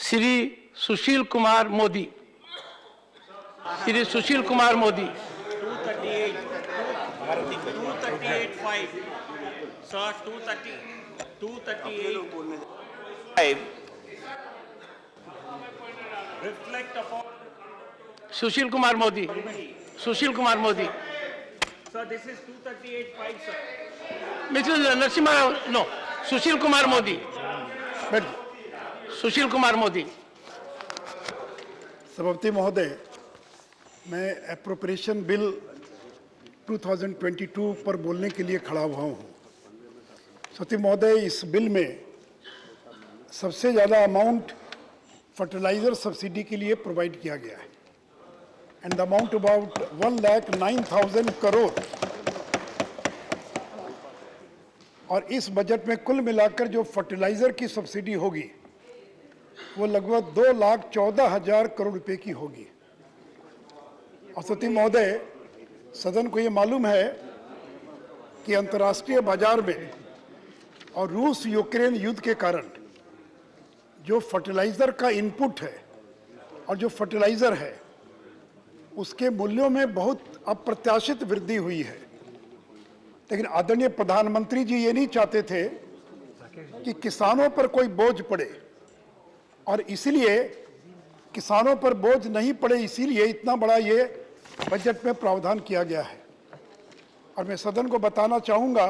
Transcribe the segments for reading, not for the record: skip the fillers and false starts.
Shri Sushil Kumar Modi, Shri Sushil Kumar Modi. 238.5 sir, 238 reflect upon Sushil Kumar Modi, Sushil Kumar Modi. sir, this is 238.5 sir. Mister Narasimha Rao, no, Sushil Kumar Modi, Sushil Kumar Modi. सभापति महोदय, मैं एप्रोप्रिएशन बिल 2022 पर बोलने के लिए खड़ा हुआ हूँ। सभापति महोदय, इस बिल में सबसे ज़्यादा अमाउंट फर्टिलाइज़र सब्सिडी के लिए प्रोवाइड किया गया है and the amount about 1,09,000 crore. और इस बजट में कुल मिलाकर जो फर्टिलाइज़र की सब्सिडी होगी वो लगभग 2,14,000 करोड़ रुपए की होगी। और सभापति महोदय, सदन को ये मालूम है कि अंतर्राष्ट्रीय बाजार में और रूस यूक्रेन युद्ध के कारण जो फर्टिलाइज़र का इनपुट है और जो फर्टिलाइज़र है उसके मूल्यों में बहुत अप्रत्याशित वृद्धि हुई है। लेकिन आदरणीय प्रधानमंत्री जी ये नहीं चाहते थे कि किसानों पर कोई बोझ पड़े और इसीलिए किसानों पर बोझ नहीं पड़े, इसीलिए इतना बड़ा ये बजट में प्रावधान किया गया है। और मैं सदन को बताना चाहूँगा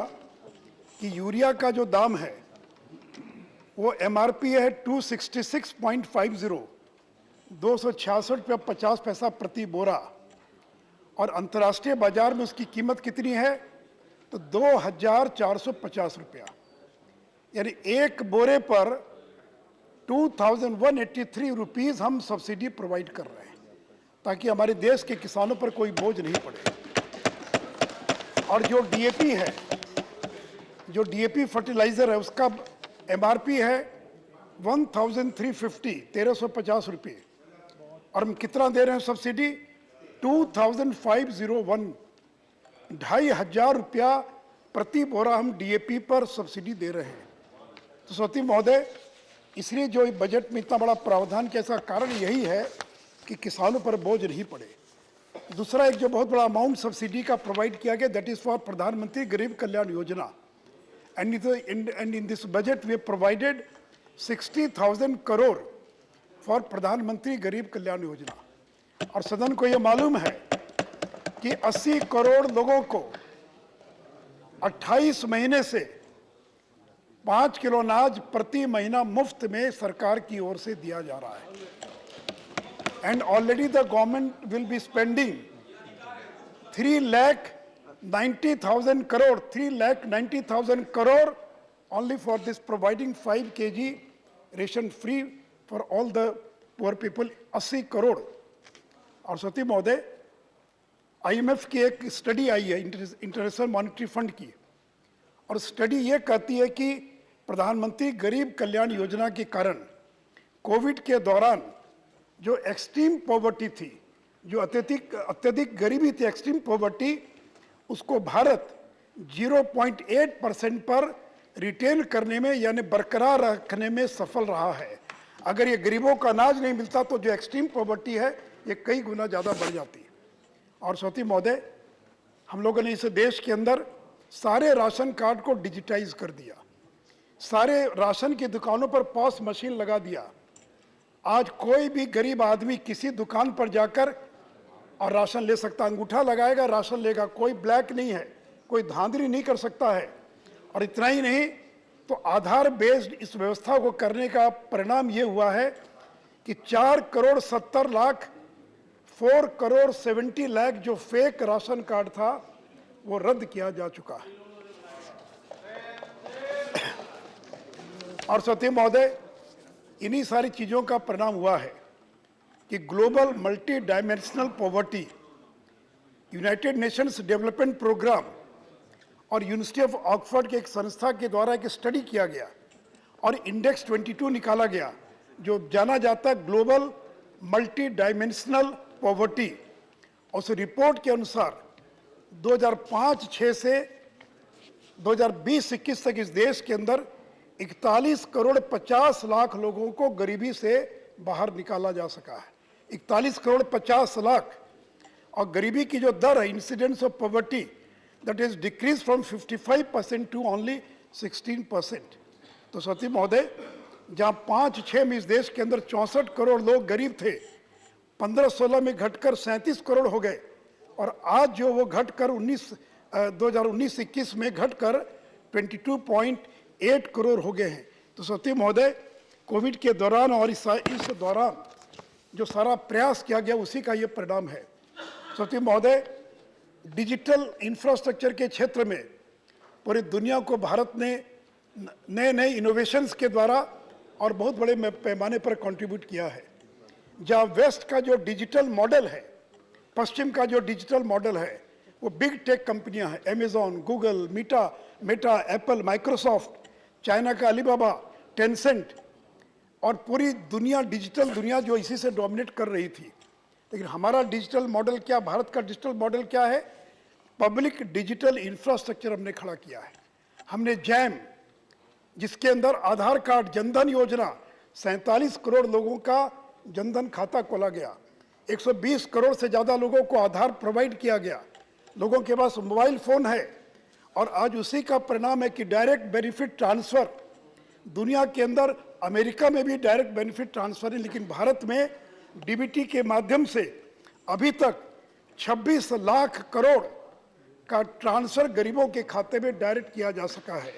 कि यूरिया का जो दाम है वो MRP है 266.50, 266 रुपये 50 पैसा प्रति बोरा, और अंतर्राष्ट्रीय बाजार में उसकी कीमत कितनी है तो 2,450 रुपया, यानी एक बोरे पर 2,183 रुपीज़ हम सब्सिडी प्रोवाइड कर रहे हैं ताकि हमारे देश के किसानों पर कोई बोझ नहीं पड़े। और जो DAP है, जो DAP फर्टिलाइज़र है, उसका MRP है 1,350, 1,350 रुपये, और हम कितना दे रहे हैं सब्सिडी 2,501, 2,500 रुपया प्रति बोरा हम DAP पर सब्सिडी दे रहे हैं। तो सभापति महोदय, इसलिए जो बजट में इतना बड़ा प्रावधान के ऐसा कारण यही है कि किसानों पर बोझ नहीं पड़े। दूसरा एक जो बहुत बड़ा अमाउंट सब्सिडी का प्रोवाइड किया गया, दैट इज़ फॉर प्रधानमंत्री गरीब कल्याण योजना, and in this budget we have provided 60,000 crore for प्रधानमंत्री गरीब कल्याण योजना। और सदन को ये मालूम है कि 80 करोड़ लोगों को 28 महीने से 5 किलो अनाज प्रति महीना मुफ्त में सरकार की ओर से दिया जा रहा है। And already the government will be spending 3,90,000 crore, 3,90,000 crore only for this providing 5 kg ration free for all the poor people, 80 crore. और सती महोदय, IMF की एक स्टडी आई है इंटरनेशनल मॉनेटरी फंड की, और स्टडी ये कहती है कि प्रधानमंत्री गरीब कल्याण योजना के कारण कोविड के दौरान जो एक्सट्रीम पॉवर्टी थी, जो अत्यधिक गरीबी थी, एक्सट्रीम पॉवर्टी, उसको भारत 0.8% पर रिटेन करने में यानी बरकरार रखने में सफल रहा है। अगर ये गरीबों का अनाज नहीं मिलता तो जो एक्सट्रीम पॉवर्टी है ये कई गुना ज़्यादा बढ़ जाती। और सती महोदय, हम लोगों ने इस देश के अंदर सारे राशन कार्ड को डिजिटाइज कर दिया, सारे राशन की दुकानों पर पॉस मशीन लगा दिया। आज कोई भी गरीब आदमी किसी दुकान पर जाकर और राशन ले सकता, अंगूठा लगाएगा राशन लेगा, कोई ब्लैक नहीं है, कोई धांधली नहीं कर सकता है। और इतना ही नहीं, तो आधार बेस्ड इस व्यवस्था को करने का परिणाम ये हुआ है कि 4 करोड़ 70 लाख जो फेक राशन कार्ड था वो रद्द किया जा चुका है। और सत्य महोदय, इन्हीं सारी चीज़ों का परिणाम हुआ है कि global multi dimensional poverty, United Nations development programme और यूनिवर्सिटी ऑफ ऑक्सफोर्ड के एक संस्था के द्वारा एक स्टडी किया गया और इंडेक्स 22 निकाला गया, जो जाना जाता है ग्लोबल मल्टी डायमेंशनल पॉवर्टी। उस रिपोर्ट के अनुसार 2005-06 से 2020-21 तक इस देश के अंदर 41 करोड़ 50 लाख लोगों को गरीबी से बाहर निकाला जा सका है। 41 करोड़ 50 लाख। और गरीबी की जो दर है, incidence of poverty, that is decrease from 55% to only 16%। तो सती महोदय, जहां 5-6 में इस देश के अंदर 64 करोड़ लोग गरीब थे, 15-16 में घटकर 37 करोड़ हो गए, और आज जो वो घटकर 2019-21 में घटकर 22.8 करोड़ हो गए हैं। तो सती महोदय, कोविड के दौरान और इस दौरान जो सारा प्रयास किया गया, उसी का ये परिणाम है। सती महोदय, डिजिटल इंफ्रास्ट्रक्चर के क्षेत्र में पूरी दुनिया को भारत ने नए नए इनोवेशंस के द्वारा और बहुत बड़े पैमाने पर कंट्रीब्यूट किया है। जहाँ वेस्ट का जो डिजिटल मॉडल है, पश्चिम का जो डिजिटल मॉडल है, वो बिग टेक कंपनियां हैं, Amazon, Google, Meta, Apple, Microsoft, China का अलीबाबा, टेंसेंट, और पूरी दुनिया, डिजिटल दुनिया जो इसी से डोमिनेट कर रही थी। लेकिन हमारा डिजिटल मॉडल क्या, भारत का डिजिटल मॉडल क्या है? पब्लिक डिजिटल इंफ्रास्ट्रक्चर हमने खड़ा किया है। हमने जैम, जिसके अंदर आधार कार्ड, जनधन योजना, 47 करोड़ लोगों का जनधन खाता खोला गया, 120 करोड़ से ज़्यादा लोगों को आधार प्रोवाइड किया गया, लोगों के पास मोबाइल फ़ोन है, और आज उसी का परिणाम है कि डायरेक्ट बेनिफिट ट्रांसफ़र दुनिया के अंदर, अमेरिका में भी डायरेक्ट बेनिफिट ट्रांसफ़र है, लेकिन भारत में डीबीटी के माध्यम से अभी तक 26 लाख करोड़ का ट्रांसफ़र गरीबों के खाते में डायरेक्ट किया जा सका है।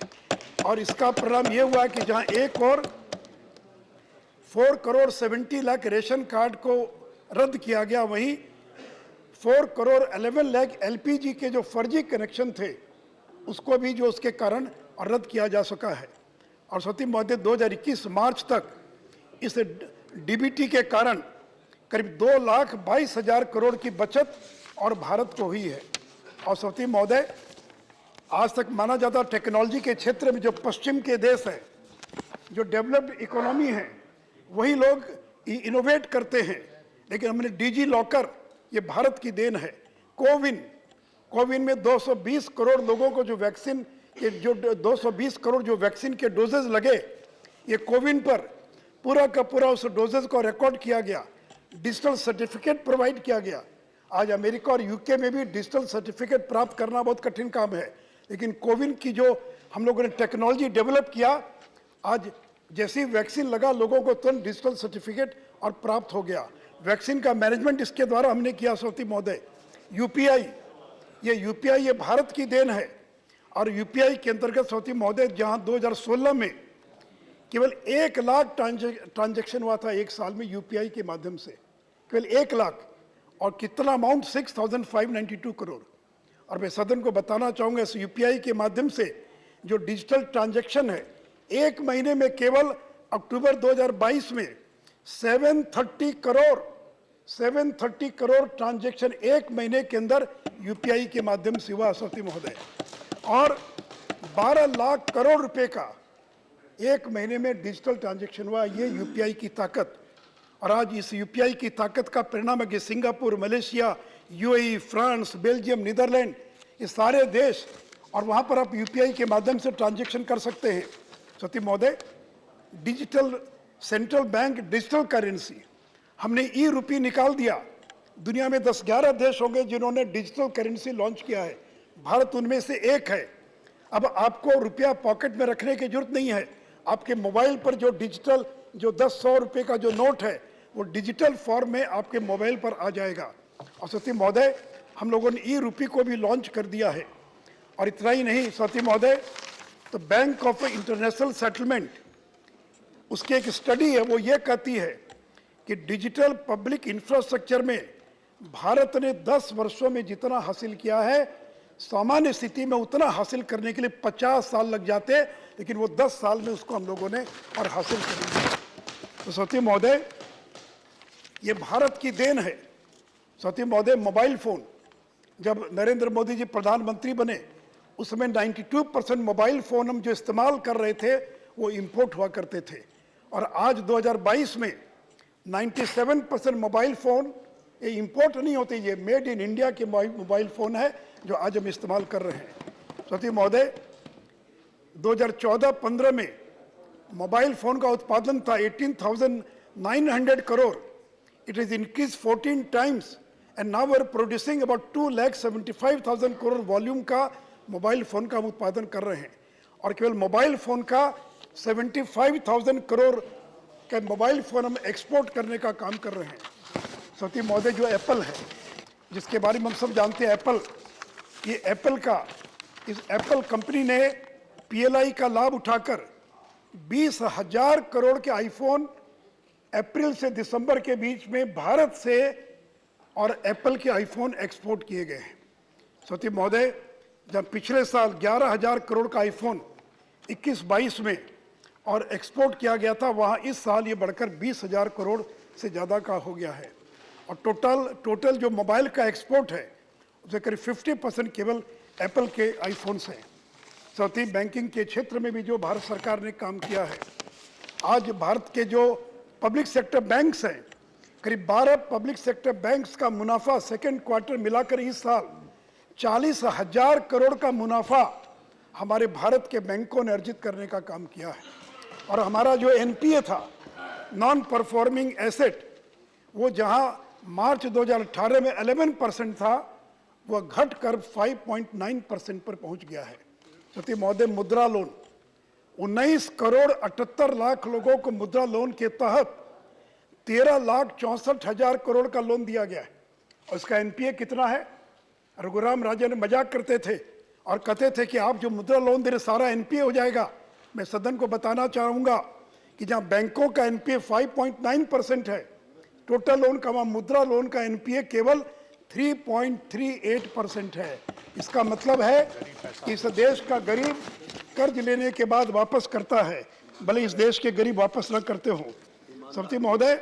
और इसका परिणाम ये हुआ कि जहां एक और 4 करोड़ 70 लाख रेशन कार्ड को रद्द किया गया, वहीं 4 करोड़ 11 लाख एलपीजी के जो फर्जी कनेक्शन थे, उसको भी जो उसके कारण रद्द किया जा सका है। और सती महोदय, 2021 मार्च तक इस डीबीटी के कारण करीब 2,22,000 करोड़ की बचत और भारत को हुई है। और सती महोदय, आज तक माना जाता टेक्नोलॉजी के क्षेत्र में जो पश्चिम के देश हैं, जो डेवलप्ड इकोनॉमी है, वही लोग इनोवेट करते हैं, लेकिन हमने डिजी लॉकर, ये भारत की देन है। कोविन में 220 करोड़ लोगों को जो वैक्सीन के, जो 220 करोड़ जो वैक्सीन के डोजेज लगे, ये कोविन पर पूरा का पूरा उस डोजेज को रिकॉर्ड किया गया, डिजिटल सर्टिफिकेट प्रोवाइड किया गया। आज अमेरिका और यूके में भी डिजिटल सर्टिफिकेट प्राप्त करना बहुत कठिन काम है, लेकिन कोविन की जो हम लोगों ने टेक्नोलॉजी डेवलप किया, आज जैसी वैक्सीन लगा, लोगों को तुरंत डिजिटल सर्टिफिकेट और प्राप्त हो गया। वैक्सीन का मैनेजमेंट इसके द्वारा हमने किया। सती महोदय, यूपीआई ये भारत की देन है। और यूपीआई के अंतर्गत सती महोदय, जहां 2016 में केवल 1 लाख ट्रांजैक्शन हुआ था एक साल में यूपीआई के माध्यम से, केवल 1 लाख, और कितना अमाउंट 6,592 करोड़। और मैं सदन को बताना चाहूँगा, इस यूपीआई के माध्यम से जो डिजिटल ट्रांजैक्शन है, एक महीने में केवल अक्टूबर 2022 में 730 करोड़ ट्रांजैक्शन एक महीने के अंदर यूपीआई के माध्यम से हुआ सती महोदय, और 12 लाख करोड़ रुपए का एक महीने में डिजिटल ट्रांजैक्शन हुआ। ये यूपीआई की ताकत। और आज इस यूपीआई की ताकत का परिणाम है कि Singapore, Malaysia, UAE, France, Belgium, Netherlands, ये सारे देश, और वहाँ पर आप यूपीआई के माध्यम से ट्रांजैक्शन कर सकते हैं। सती महोदय, digital central bank digital currency, हमने ई रुपी निकाल दिया। दुनिया में 10-11 देश होंगे जिन्होंने डिजिटल करेंसी लॉन्च किया है, भारत उनमें से एक है। अब आपको रुपया पॉकेट में रखने की जरूरत नहीं है, आपके मोबाइल पर जो डिजिटल, जो 10-100 रुपये का जो नोट है, वो डिजिटल फॉर्म में आपके मोबाइल पर आ जाएगा। और सती महोदय, हम लोगों ने ई रुपी को भी लॉन्च कर दिया है। और इतना ही नहीं सती महोदय, तो बैंक ऑफ इंटरनेशनल सेटलमेंट, उसकी एक स्टडी है, वो ये कहती है कि डिजिटल पब्लिक इंफ्रास्ट्रक्चर में भारत ने 10 वर्षों में जितना हासिल किया है, सामान्य स्थिति में उतना हासिल करने के लिए 50 साल लग जाते, लेकिन वो 10 साल में उसको हम लोगों ने और हासिल कर लिया। तो सती महोदय, ये भारत की देन है। सती महोदय, मोबाइल फ़ोन, जब नरेंद्र मोदी जी प्रधानमंत्री बने, उसमें 92% मोबाइल फ़ोन हम जो इस्तेमाल कर रहे थे, वो इंपोर्ट हुआ करते थे। और आज 2022 में 97% मोबाइल फ़ोन ये इंपोर्ट नहीं होते, ये मेड इन इंडिया के मोबाइल फ़ोन है जो आज हम इस्तेमाल कर रहे हैं। सती महोदय, 2014-15 में मोबाइल फ़ोन का उत्पादन था 18,000 900 crore. It is increased 14 times and now we are producing about 2,75,000 crore volume का मोबाइल फोन का हम उत्पादन कर रहे हैं और केवल मोबाइल फोन का 75,000 करोड़ का मोबाइल फोन हम एक्सपोर्ट करने का काम कर रहे हैं। सती महोदय, जो एप्पल है जिसके बारे में हम सब जानते हैं, एप्पल, ये एप्पल का, इस एप्पल कंपनी ने पीएलआई का लाभ उठाकर 20,000 करोड़ के आईफोन अप्रैल से दिसंबर के बीच में भारत से और एप्पल के आईफोन एक्सपोर्ट किए गए हैं। सती महोदय, जब पिछले साल 11,000 करोड़ का आईफोन 21-22 में और एक्सपोर्ट किया गया था, वहाँ इस साल ये बढ़कर 20,000 करोड़ से ज़्यादा का हो गया है और टोटल जो मोबाइल का एक्सपोर्ट है उससे करीब 50% केवल एप्पल के आईफोन से। साथ ही बैंकिंग के क्षेत्र में भी जो भारत सरकार ने काम किया है, आज भारत के जो पब्लिक सेक्टर बैंक्स हैं, करीब 12 पब्लिक सेक्टर बैंक्स का मुनाफा सेकेंड क्वार्टर मिलाकर इस साल 40,000 करोड़ का मुनाफा हमारे भारत के बैंकों ने अर्जित करने का काम किया है। और हमारा जो एनपीए था, नॉन परफॉर्मिंग एसेट, वो जहां मार्च 2018 में 11% था, वह घटकर 5.9% पर पहुंच गया है। सती महोदय, मुद्रा लोन 19 करोड़ 78 लाख लोगों को मुद्रा लोन के तहत 13,64,000 करोड़ का लोन दिया गया है और इसका एनपीए कितना है? रघुराम राजन ने मजाक करते थे और कहते थे कि आप जो मुद्रा लोन दे रहे सारा एनपीए हो जाएगा। मैं सदन को बताना चाहूँगा कि जहाँ बैंकों का एनपीए 5.9% है, टोटल लोन का, वहाँ मुद्रा लोन का एनपीए केवल 3.38% है। इसका मतलब है कि इस देश का गरीब कर्ज लेने के बाद वापस करता है, भले इस देश के गरीब वापस न करते हों। सती महोदय,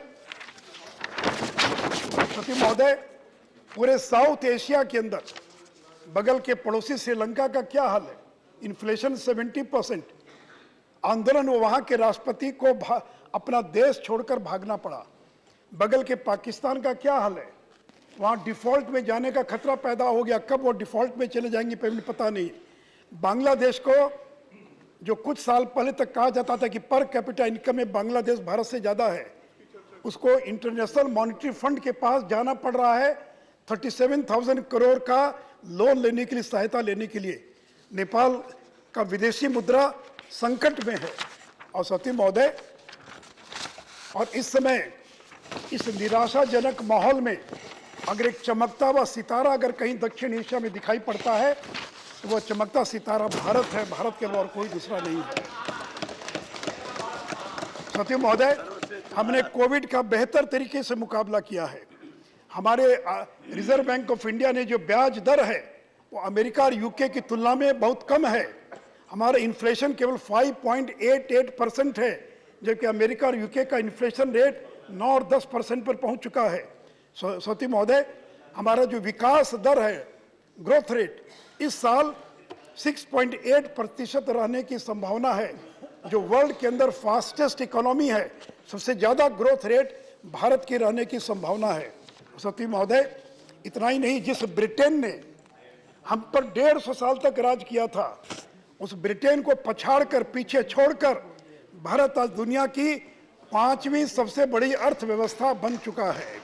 पूरे साउथ एशिया के अंदर बगल के पड़ोसी श्रीलंका का क्या हाल है? इन्फ्लेशन 70%, आंदोलन, वहां के राष्ट्रपति को अपना देश छोड़कर भागना पड़ा। बगल के पाकिस्तान का क्या हाल है? वहां डिफॉल्ट में जाने का खतरा पैदा हो गया। कब वो डिफॉल्ट में चले जाएंगे पता नहीं। बांग्लादेश को, जो कुछ साल पहले तक कहा जाता था कि पर कैपिटा इनकम में बांग्लादेश भारत से ज्यादा है, उसको इंटरनेशनल मॉनेटरी फंड के पास जाना पड़ रहा है 37,000 करोड़ का लोन लेने के लिए, सहायता लेने के लिए। नेपाल का विदेशी मुद्रा संकट में है। और सती महोदय, और इस समय इस निराशाजनक माहौल में अगर एक चमकता हुआ सितारा अगर कहीं दक्षिण एशिया में दिखाई पड़ता है तो वह चमकता सितारा भारत है। भारत के अलावा और कोई दूसरा नहीं है। सती महोदय, हमने कोविड का बेहतर तरीके से मुकाबला किया है। हमारे रिजर्व बैंक ऑफ इंडिया ने जो ब्याज दर है वो अमेरिका और यूके की तुलना में बहुत कम है। हमारा इन्फ्लेशन केवल 5.88% है, जबकि अमेरिका और यूके का इन्फ्लेशन रेट 9 और 10% पर पहुंच चुका है। सती महोदय, हमारा जो विकास दर है, ग्रोथ रेट, इस साल 6.8% रहने की संभावना है, जो वर्ल्ड के अंदर फास्टेस्ट इकोनॉमी है। सबसे ज्यादा ग्रोथ रेट भारत की रहने की संभावना है। सती महोदय, इतना ही नहीं, जिस ब्रिटेन ने हम पर 150 साल तक राज किया था, उस ब्रिटेन को पछाड़कर, पीछे छोड़कर भारत आज दुनिया की 5वीं सबसे बड़ी अर्थव्यवस्था बन चुका है।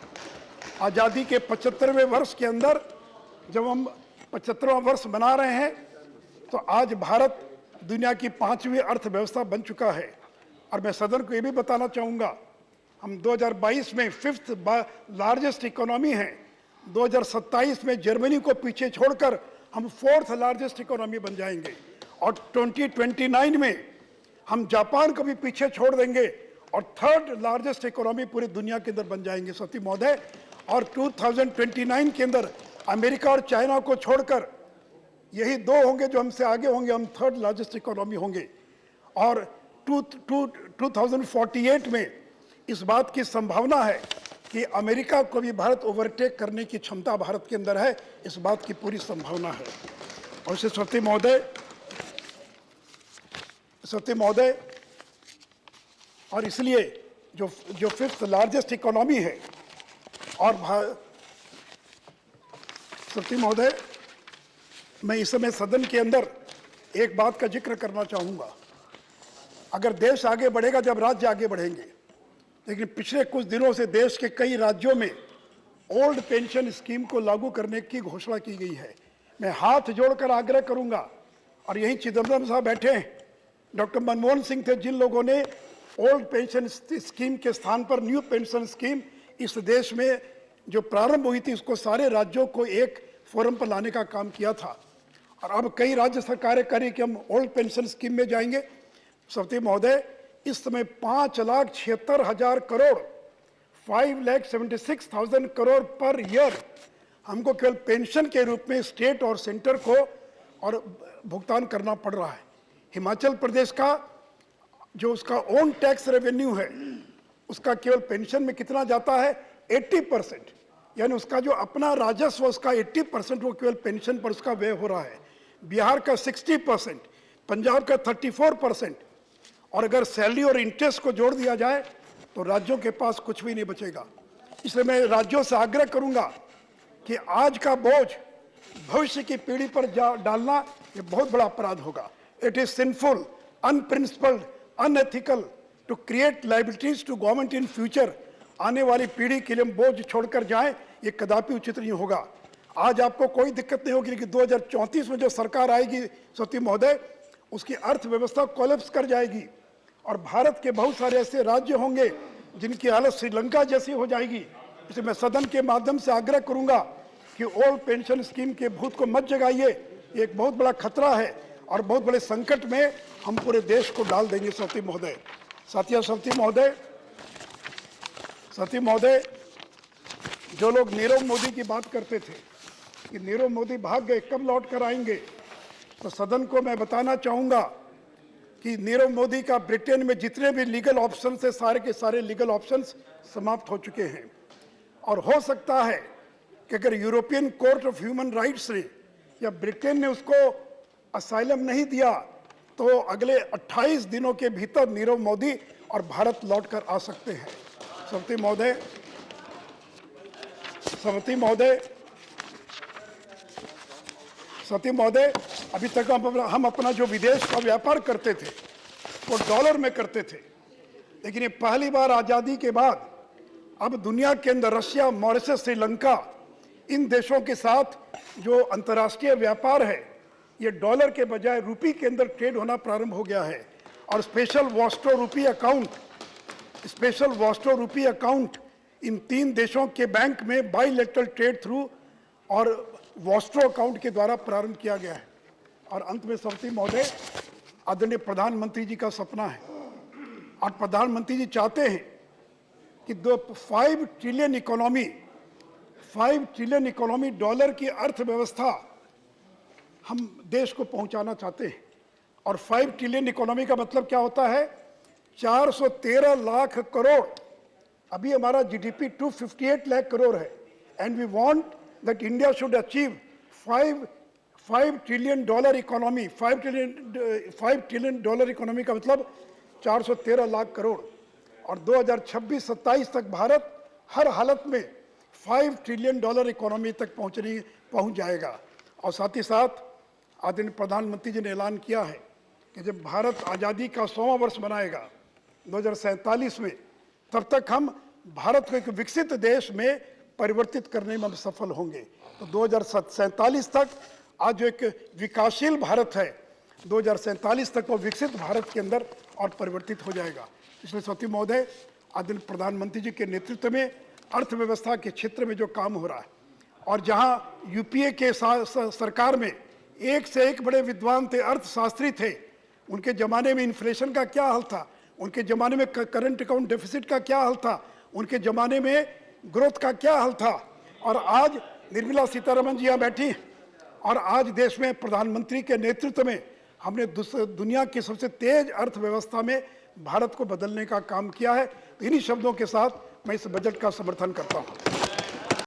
आज़ादी के 75वें वर्ष के अंदर जब हम 75वां वर्ष मना रहे हैं, तो आज भारत दुनिया की 5वीं अर्थव्यवस्था बन चुका है। और मैं सदन को ये भी बताना चाहूँगा, हम 2022 में 5th लार्जेस्ट इकोनॉमी हैं। 2027 में जर्मनी को पीछे छोड़कर हम 4th लार्जेस्ट इकोनॉमी बन जाएंगे और 2029 में हम जापान को भी पीछे छोड़ देंगे और 3rd लार्जेस्ट इकोनॉमी पूरी दुनिया के अंदर बन जाएंगे। सती महोदय, और 2029 के अंदर अमेरिका और चाइना को छोड़कर यही दो होंगे जो हमसे आगे होंगे, हम 3rd लार्जेस्ट इकोनॉमी होंगे। और 2048 में इस बात की संभावना है कि अमेरिका को भी भारत ओवरटेक करने की क्षमता भारत के अंदर है। इस बात की पूरी संभावना है। और इसे सती महोदय, और इसलिए जो 5th लार्जेस्ट इकोनॉमी है, और सती महोदय, मैं इस समय सदन के अंदर एक बात का जिक्र करना चाहूँगा। अगर देश आगे बढ़ेगा जब राज्य आगे बढ़ेंगे, लेकिन पिछले कुछ दिनों से देश के कई राज्यों में ओल्ड पेंशन स्कीम को लागू करने की घोषणा की गई है। मैं हाथ जोड़कर आग्रह करूंगा, और यहीं चिदम्बरम साहब बैठे हैं, डॉक्टर मनमोहन सिंह थे जिन लोगों ने ओल्ड पेंशन स्कीम के स्थान पर न्यू पेंशन स्कीम इस देश में जो प्रारंभ हुई थी उसको सारे राज्यों को एक फोरम पर लाने का काम किया था। और अब कई राज्य सरकारें करें कि हम ओल्ड पेंशन स्कीम में जाएंगे। सभापति महोदय, इस समय 5,76,000 करोड़ 5,76,000 करोड़ पर ईयर हमको केवल पेंशन के रूप में स्टेट और सेंटर को और भुगतान करना पड़ रहा है। हिमाचल प्रदेश का जो उसका ओन टैक्स रेवेन्यू है उसका केवल पेंशन में कितना जाता है, 80%, यानी उसका जो अपना राजस्व उसका 80% वो केवल पेंशन पर उसका व्यय हो रहा है। बिहार का 60%, पंजाब का 34%, और अगर सैलरी और इंटरेस्ट को जोड़ दिया जाए तो राज्यों के पास कुछ भी नहीं बचेगा। इसलिए मैं राज्यों से आग्रह करूंगा कि आज का बोझ भविष्य की पीढ़ी पर डालना ये बहुत बड़ा अपराध होगा। It is sinful, unprincipled, unethical to create liabilities to government in future. आने वाली पीढ़ी के लिए हम बोझ छोड़कर जाएं, ये कदापि उचित नहीं होगा। आज आपको कोई दिक्कत नहीं होगी कि 2034 में जो सरकार आएगी सती महोदय, उसकी अर्थव्यवस्था कोलैप्स कर जाएगी और भारत के बहुत सारे ऐसे राज्य होंगे जिनकी हालत श्रीलंका जैसी हो जाएगी। इसलिए मैं सदन के माध्यम से आग्रह करूंगा कि ओल्ड पेंशन स्कीम के भूत को मत जगाइए, ये एक बहुत बड़ा खतरा है और बहुत बड़े संकट में हम पूरे देश को डाल देंगे। सती महोदय, साथियों, सती महोदय, जो लोग नीरव मोदी की बात करते थे कि नीरव मोदी भाग गए, कब लौट कर आएंगे, तो सदन को मैं बताना चाहूंगा कि नीरव मोदी का ब्रिटेन में जितने भी लीगल ऑप्शंस है सारे के सारे लीगल ऑप्शंस समाप्त हो चुके हैं। और हो सकता है कि अगर European court of human rights ने या ब्रिटेन ने उसको असाइलम नहीं दिया तो अगले 28 दिनों के भीतर नीरव मोदी और भारत लौटकर आ सकते हैं। सभापति महोदय, अभी तक हम अपना जो विदेश का व्यापार करते थे वो डॉलर में करते थे, लेकिन ये पहली बार आज़ादी के बाद अब दुनिया के अंदर रशिया, मॉरिशस, श्रीलंका, इन देशों के साथ जो अंतर्राष्ट्रीय व्यापार है ये डॉलर के बजाय रुपी के अंदर ट्रेड होना प्रारंभ हो गया है। और special Vostro rupee account in 3 देशों के बैंक में बाइलेटरल ट्रेड थ्रू और वॉस्ट्रो अकाउंट के द्वारा प्रारंभ किया गया है। और अंत में सभापति महोदय, आदरणीय प्रधानमंत्री जी का सपना है और प्रधानमंत्री जी चाहते हैं कि 5 ट्रिलियन इकोनॉमी डॉलर की अर्थव्यवस्था हम देश को पहुंचाना चाहते हैं। और 5 ट्रिलियन इकोनॉमी का मतलब क्या होता है, 413 लाख करोड़। अभी हमारा जीडीपी 258 लाख करोड़ है and we want that India should achieve 5 trillion dollar economy. 5 trillion dollar economy का मतलब 413 लाख करोड़। और 2026-27 तक भारत हर हालत में 5 ट्रिलियन डॉलर इकोनॉमी तक पहुंच जाएगा। और साथ ही साथ आदरणीय प्रधानमंत्री जी ने ऐलान किया है कि जब भारत आज़ादी का 100वां वर्ष मनाएगा 2047 में, तब तक हम भारत को एक विकसित देश में परिवर्तित करने में हम सफल होंगे। तो 2047 तक आज जो एक विकासशील भारत है, 2047 तक वो विकसित भारत के अंदर और परिवर्तित हो जाएगा। इसलिए सती महोदय, आदरणीय प्रधानमंत्री जी के नेतृत्व में अर्थव्यवस्था के क्षेत्र में जो काम हो रहा है और जहाँ यूपीए के सरकार में एक से एक बड़े विद्वान थे, अर्थशास्त्री थे, उनके ज़माने में इन्फ्लेशन का क्या हाल था, उनके ज़माने में करंट अकाउंट डेफिसिट का क्या हाल था, उनके ज़माने में ग्रोथ का क्या हाल था, और आज निर्मला सीतारमण जी यहाँ बैठी और आज देश में प्रधानमंत्री के नेतृत्व में हमने दुनिया की सबसे तेज अर्थव्यवस्था में भारत को बदलने का काम किया है। तो इन्हीं शब्दों के साथ मैं इस बजट का समर्थन करता हूँ।